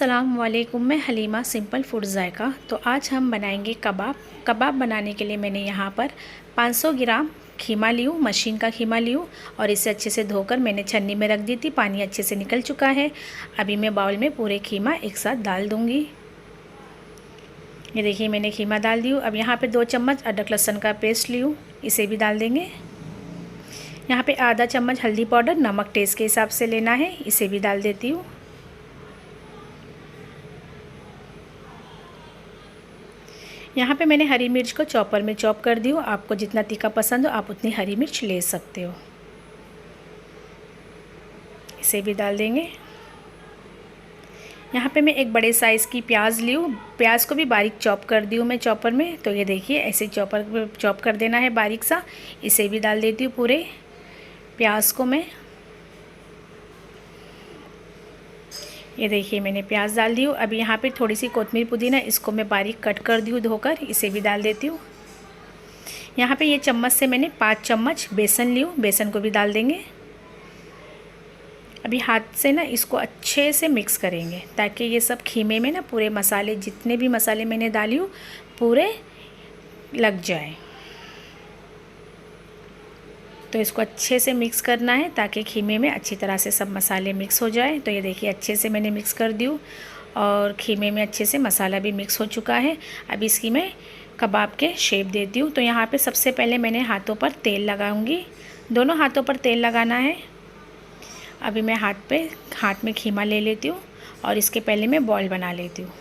अस्सलाम वालेकुम, मैं हलीमा सिंपल फूड जायका। तो आज हम बनाएंगे कबाब बनाने के लिए मैंने यहाँ पर 500 ग्राम खीमा लियूँ, मशीन का खीमा लियूँ और इसे अच्छे से धोकर मैंने छन्नी में रख दी थी। पानी अच्छे से निकल चुका है। अभी मैं बाउल में पूरे खीमा एक साथ डाल दूँगी। ये देखिए मैंने खीमा डाल दी। अब यहाँ पे 2 चम्मच अदरक लहसुन का पेस्ट लियूँ, इसे भी डाल देंगे। यहाँ पे आधा चम्मच हल्दी पाउडर, नमक टेस्ट के हिसाब से लेना है, इसे भी डाल देती हूँ। यहाँ पे मैंने हरी मिर्च को चॉपर में चॉप कर दी हूँ। आपको जितना तीखा पसंद हो आप उतनी हरी मिर्च ले सकते हो। इसे भी डाल देंगे। यहाँ पे मैं एक बड़े साइज़ की प्याज ली हूँ। प्याज को भी बारीक चॉप कर दी हूँ मैं चॉपर में। तो ये देखिए ऐसे चॉपर में चॉप कर देना है बारीक सा। इसे भी डाल देती हूँ पूरे प्याज को मैं। ये देखिए मैंने प्याज डाल दी हूँ। अभी यहाँ पे थोड़ी सी कोतमीर पुदीना, इसको मैं बारीक कट कर दी हूँ धोकर, इसे भी डाल देती हूँ। यहाँ पे ये चम्मच से मैंने 5 चम्मच बेसन ली हूँ, बेसन को भी डाल देंगे। अभी हाथ से ना इसको अच्छे से मिक्स करेंगे ताकि ये सब खीमे में ना पूरे मसाले, जितने भी मसाले मैंने डाली हूँ पूरे लग जाए। तो इसको अच्छे से मिक्स करना है ताकि खीमे में अच्छी तरह से सब मसाले मिक्स हो जाए। तो ये देखिए अच्छे से मैंने मिक्स कर दी हूँ और खीमे में अच्छे से मसाला भी मिक्स हो चुका है। अब इसकी मैं कबाब के शेप देती हूँ। तो यहाँ पे सबसे पहले मैंने हाथों पर तेल लगाऊंगी, दोनों हाथों पर तेल लगाना है। अभी मैं हाथ में खीमा ले लेती हूँ और इसके पहले मैं बॉल बना लेती हूँ।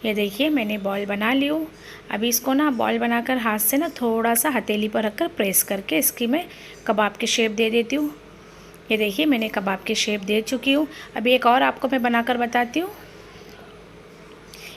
ये देखिए मैंने बॉल बना ली हूँ। अभी इसको ना बॉल बनाकर हाथ से ना थोड़ा सा हथेली पर रखकर प्रेस करके इसकी मैं कबाब के शेप दे देती हूँ। ये देखिए मैंने कबाब के शेप दे चुकी हूँ। अभी एक और आपको मैं बनाकर बताती हूँ।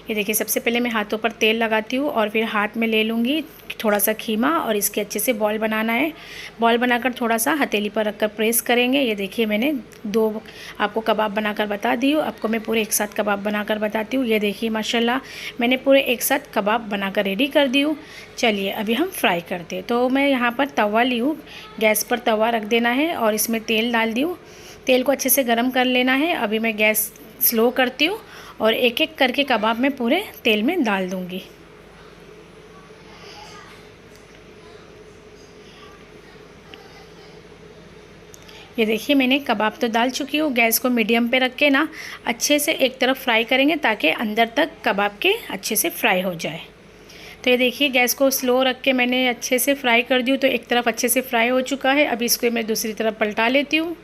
ये देखिए सबसे पहले मैं हाथों पर तेल लगाती हूँ और फिर हाथ में ले लूँगी थोड़ा सा खीमा और इसके अच्छे से बॉल बनाना है। बॉल बनाकर थोड़ा सा हथेली पर रखकर प्रेस करेंगे। ये देखिए मैंने 2 आपको कबाब बनाकर बता दी हूँ। आपको मैं पूरे एक साथ कबाब बनाकर बताती हूँ। ये देखिए माशाल्लाह मैंने पूरे एक साथ कबाब बनाकर रेडी कर दी हूँ। चलिए अभी हम फ्राई करते हैं। तो मैं यहाँ पर तवा ली हूँ, गैस पर तवा रख देना है और इसमें तेल डाल दी हूँ। तेल को अच्छे से गर्म कर लेना है। अभी मैं गैस स्लो करती हूँ और एक एक करके कबाब में पूरे तेल में डाल दूँगी। ये देखिए मैंने कबाब तो डाल चुकी हूँ। गैस को मीडियम पे रख के ना अच्छे से एक तरफ फ्राई करेंगे ताकि अंदर तक कबाब के अच्छे से फ्राई हो जाए। तो ये देखिए गैस को स्लो रख के मैंने अच्छे से फ्राई कर दी हूँ। तो एक तरफ अच्छे से फ्राई हो चुका है। अभी इसको मैं दूसरी तरफ पलटा लेती हूँ।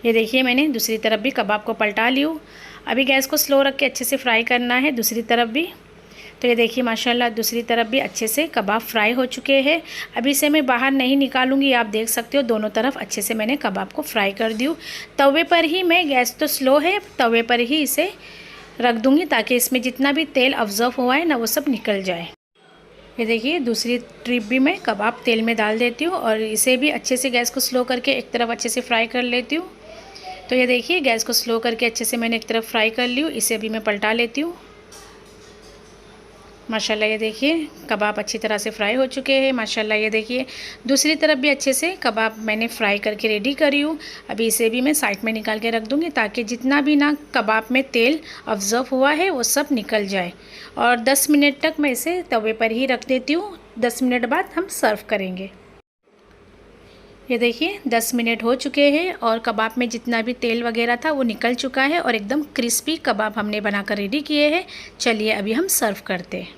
ये देखिए मैंने दूसरी तरफ भी कबाब को पलटा ली हूँ। अभी गैस को स्लो रख के अच्छे से फ्राई करना है दूसरी तरफ भी। तो ये देखिए माशाल्लाह दूसरी तरफ भी अच्छे से कबाब फ्राई हो चुके हैं। अभी इसे मैं बाहर नहीं निकालूंगी, आप देख सकते हो दोनों तरफ अच्छे से मैंने कबाब को फ्राई कर दी हूँ। तवे पर ही मैं, गैस तो स्लो है, तवे पर ही इसे रख दूँगी ताकि इसमें जितना भी तेल ऑब्जर्व हुआ है ना वो सब निकल जाए। ये देखिए दूसरी ट्रिप भी मैं कबाब तेल में डाल देती हूँ और इसे भी अच्छे से गैस को स्लो करके एक तरफ अच्छे से फ्राई कर लेती हूँ। तो ये देखिए गैस को स्लो करके अच्छे से मैंने एक तरफ फ्राई कर ली हूँ। इसे अभी मैं पलटा लेती हूँ। माशाल्लाह ये देखिए कबाब अच्छी तरह से फ्राई हो चुके हैं। माशाल्लाह ये देखिए दूसरी तरफ भी अच्छे से कबाब मैंने फ्राई करके रेडी करी हूँ। अभी इसे भी मैं साइड में निकाल के रख दूँगी ताकि जितना भी ना कबाब में तेल ऑब्जर्व हुआ है वो सब निकल जाए। और 10 मिनट तक मैं इसे तवे पर ही रख देती हूँ। 10 मिनट बाद हम सर्व करेंगे। ये देखिए 10 मिनट हो चुके हैं और कबाब में जितना भी तेल वगैरह था वो निकल चुका है और एकदम क्रिस्पी कबाब हमने बनाकर रेडी किए हैं। चलिए अभी हम सर्व करते हैं।